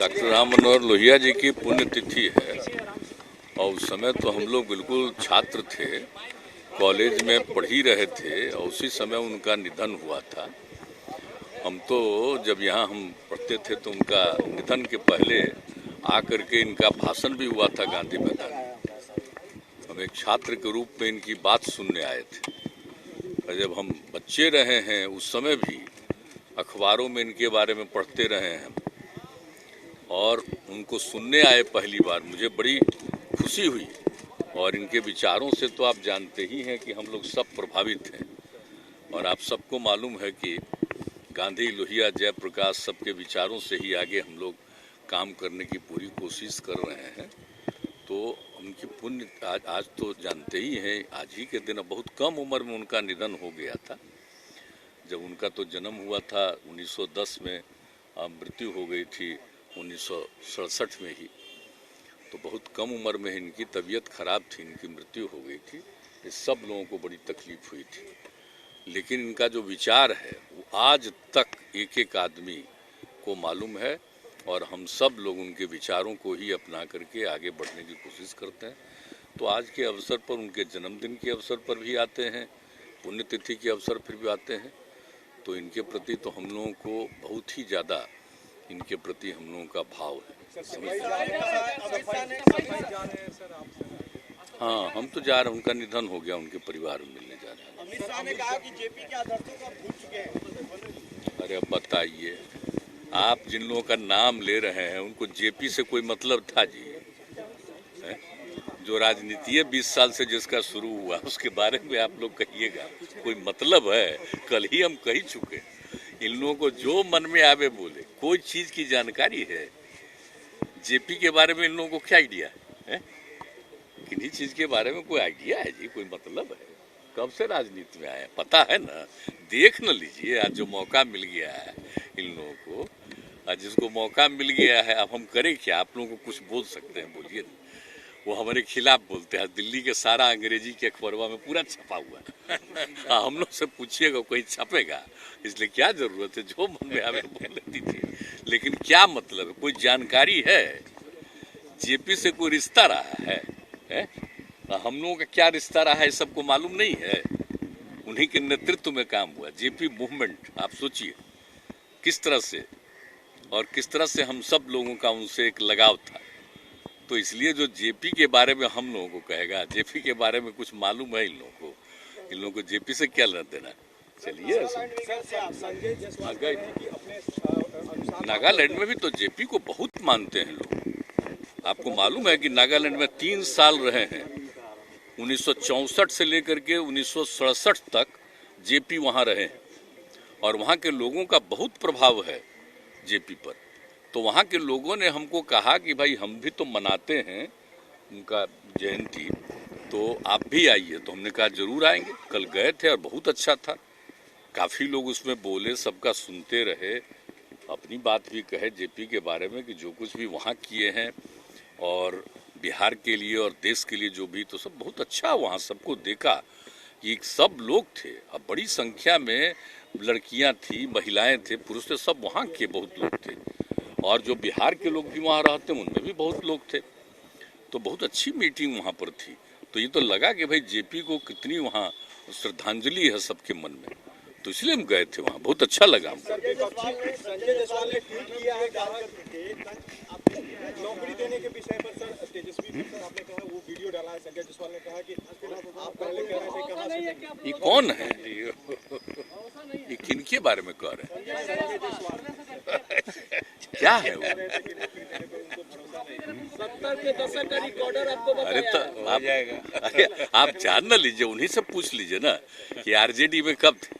Doctor Ram Manohar Lohia ji की पुण्यतिथि है और उस समय तो हम लोग बिल्कुल छात्र थे, कॉलेज में पढ़ ही रहे थे और उसी समय उनका निधन हुआ था। हम तो जब यहाँ हम पढ़ते थे तो उनका निधन के पहले आकर के इनका भाषण भी हुआ था गांधी मैदान में। हम एक छात्र के रूप में इनकी बात सुनने आए थे और जब हम बच्चे रहे हैं उस समय भी अखबारों में इनके बारे में पढ़ते रहे हैं और उनको सुनने आए पहली बार, मुझे बड़ी खुशी हुई। और इनके विचारों से तो आप जानते ही हैं कि हम लोग सब प्रभावित हैं और आप सबको मालूम है कि गांधी, लोहिया, जयप्रकाश सबके विचारों से ही आगे हम लोग काम करने की पूरी कोशिश कर रहे हैं। तो उनकी पुण्य आज तो जानते ही हैं, आज ही के दिन बहुत कम उम्र में उनका निधन हो गया था। जब उनका तो जन्म हुआ था 1910 में, मृत्यु हो गई थी 1967 में ही। तो बहुत कम उम्र में इनकी तबीयत खराब थी, इनकी मृत्यु हो गई थी। ये सब लोगों को बड़ी तकलीफ हुई थी, लेकिन इनका जो विचार है वो आज तक एक एक आदमी को मालूम है और हम सब लोग उनके विचारों को ही अपना करके आगे बढ़ने की कोशिश करते हैं। तो आज के अवसर पर, उनके जन्मदिन के अवसर पर भी आते हैं, पुण्यतिथि के अवसर पर भी आते हैं। तो इनके प्रति तो हम लोगों को बहुत ही ज़्यादा इनके प्रति हम लोगों का भाव है। हाँ, हम तो जा रहे हैं, उनका निधन हो गया, उनके परिवार में मिलने जा रहे हैं। अमित शाह ने कहा कि जेपी के आदर्शों को भूल चुके हैं। अरे अब बताइए, आप जिन लोगों का नाम ले रहे हैं उनको जेपी से कोई मतलब था जी? है? जो राजनीति है 20 साल से जिसका शुरू हुआ उसके बारे में आप लोग कहिएगा कोई मतलब है? कल ही हम कह चुके, इन लोगों को जो मन में आवे बोले, कोई चीज की जानकारी है? जेपी के बारे में इन लोगों को क्या आइडिया है? किन्हीं चीज के बारे में कोई आइडिया है जी? कोई मतलब है? कब से राजनीति में आए, पता है ना? देख न लीजिए, आज जो मौका मिल गया है इन लोगों को, आज जिसको मौका मिल गया है, अब हम करें क्या? आप लोगों को कुछ बोल सकते हैं, बोलिए ना। वो हमारे खिलाफ बोलते हैं, दिल्ली के सारा अंग्रेजी के अखबारों में पूरा छपा हुआ है। हम लोग से पूछिएगा कोई छपेगा? इसलिए क्या जरूरत है, जो मन में आवे बोल दीजिए। लेकिन क्या मतलब है? कोई जानकारी है? जेपी से कोई रिश्ता रहा है? हम लोगों का क्या रिश्ता रहा है सबको मालूम नहीं है? उन्हीं के नेतृत्व में काम हुआ जेपी मूवमेंट। आप सोचिए किस तरह से और किस तरह से हम सब लोगों का उनसे एक लगाव था। तो इसलिए जो जेपी के बारे में हम लोगों को कहेगा, जेपी के बारे में कुछ मालूम है इन लोगों को जेपी से क्या लेना देना? चलिए, नागालैंड में भी तो जेपी को बहुत मानते हैं लोग। आपको मालूम है कि नागालैंड में 3 साल रहे हैं, 1964 से लेकर के 1967 तक जेपी वहाँ रहे हैं और वहाँ के लोगों का बहुत प्रभाव है जेपी पर। तो वहाँ के लोगों ने हमको कहा कि भाई हम भी तो मनाते हैं उनका जयंती, तो आप भी आइए। तो हमने कहा जरूर आएंगे। कल गए थे और बहुत अच्छा था, काफ़ी लोग उसमें बोले, सबका सुनते रहे, अपनी बात भी कहे जेपी के बारे में कि जो कुछ भी वहाँ किए हैं और बिहार के लिए और देश के लिए जो भी, तो सब बहुत अच्छा। वहाँ सबको देखा कि सब लोग थे, अब बड़ी संख्या में लड़कियां थी, महिलाएं थे, पुरुष थे, सब वहाँ के बहुत लोग थे और जो बिहार के लोग भी वहाँ रहते हैं उनमें भी बहुत लोग थे। तो बहुत अच्छी मीटिंग वहाँ पर थी। तो ये तो लगा कि भाई जेपी को कितनी वहाँ श्रद्धांजलि है सबके मन में, तो इसलिए हम गए थे वहाँ, बहुत अच्छा लगा हमको। नौकरी देने के विषय पर सर, तेजस्वी सर आपने कहा, वो वीडियो डाला है, संजय जायसवाल ने कहा कि आप पहले कह रहे थे, कहाँ से? ये कौन है? ये किनके बारे में कह रहे हैं? क्या है वो? 70 के दशक का रिकॉर्डर आपको अरे तो आप जान ना लीजिए, उन्हीं से पूछ लीजिए ना कि आरजेडी में कब थे।